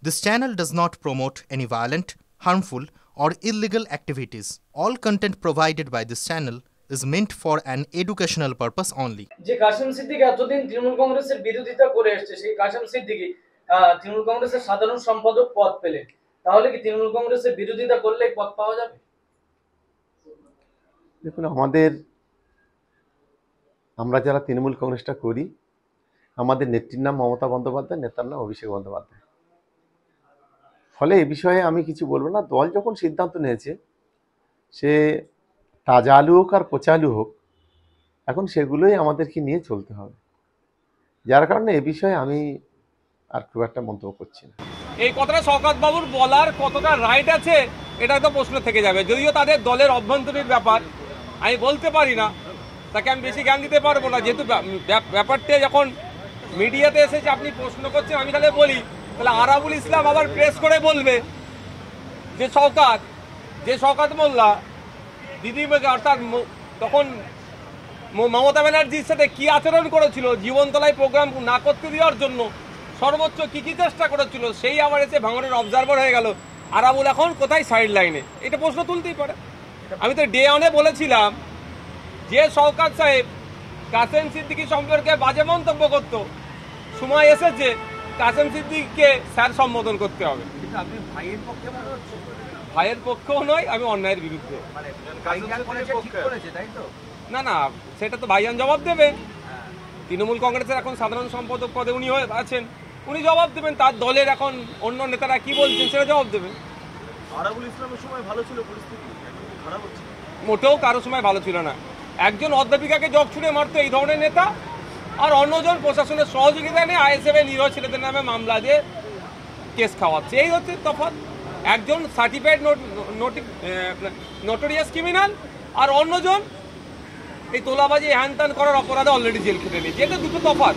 This channel does not promote any violent, harmful, or illegal activities. All content provided by this channel is meant for an educational purpose only. যে কাসেম সিদ্দিকী এতদিন তৃণমূল কংগ্রেসের বিরোধিতা করে আসছে, সেই কাসেম সিদ্দিকী তৃণমূল কংগ্রেসের সাধারণ সম্পাদক পদ পেলে, তাহলে কি তৃণমূল কংগ্রেসের বিরোধিতা করলে পদ পাওয়া যাবে? দেখুন, আমরা যারা তৃণমূল কংগ্রেসটা করি, আমাদের নেত্রীর নাম মমতা বন্দ্যোপাধ্যায়, নেতার নাম অভিষেক বন্দ্যোপাধ্যায়। ফলে এ বিষয়ে আমি কিছু বলবো না। দল যখন সিদ্ধান্ত নিয়েছে, সে তাজা আলু হোক আর পচা আলু হোক, এখন সেগুলোই আমাদেরকে নিয়ে চলতে হবে। যার কারণে এ বিষয়ে আমি আর খুব একটা মন্তব্য করছি না। এই কথাটা শওকত বাবুর বলার কতটা রাইট আছে এটা তো প্রশ্ন থেকে যাবে, যদিও তাদের দলের অভ্যন্তরীণ ব্যাপার, আমি বলতে পারি না, তাকে আমি বেশি জ্ঞান দিতে পারবো না। যেহেতু ব্যাপারটা যখন মিডিয়াতে এসেছে, আপনি প্রশ্ন করছেন, আমি তাহলে বলি, তাহলে আরাবুল ইসলাম আবার প্রেস করে বলবে যে শওকত মোল্লা দিদিমাকে, অর্থাৎ তখন মমতা ব্যানার্জির সাথে কি আচরণ করেছিল, জীবনতলায় প্রোগ্রাম না করতে দেওয়ার জন্য সর্বোচ্চ কি কি চেষ্টা করেছিল, সেই আবার এসে ভাঙনের অবজারভার হয়ে গেল। আরাবুল এখন কোথায় সাইড লাইনে, এটা প্রশ্ন তুলতেই পারে। আমি তো ডে অনে বলেছিলাম যে শওকত সাহেব কাসেম সিদ্দিকী সম্পর্কে বাজে মন্তব্য করত, সময় এসেছে কাসেম সিদ্দিকীকে স্যার সম্বোধন করতে হবে। ভাইয়ের পক্ষেও নয়, আমি অন্যায়ের বিরুদ্ধে। না না, সেটা তো ভাইজান জবাব দেবে। তৃণমূল কংগ্রেসের এখন সাধারণ সম্পাদক পদে উনি আছেন, উনি জবাব দেবেন। তার দলের এখন অন্য নেতারা কি বলছেন সেটা জবাব দেবেন। আরাবুল ইসলামের সময় ভালো ছিল পরিস্থিতি, খারাপ হচ্ছে? মোটেও কারো সময় ভালো ছিল না। একজন অধ্যাপিকাকে জগ ছুঁড়ে মারতো এই ধরনের নেতা, আর অন্যজন প্রশাসনের সহযোগিতা নিয়ে আইএসএফ এর নিরীহ ছেলেদের নামে মামলা দিয়ে কেস খাওয়াচ্ছে। এই হচ্ছে তফাৎ। একজন সার্টিফাইড নোটোরিয়াস ক্রিমিনাল, আর অন্যজন এই তোলাবাজি হ্যান ত্যান করার অপরাধে অলরেডি জেল খেটে নিয়েছে। এটা দুটো তফাৎ।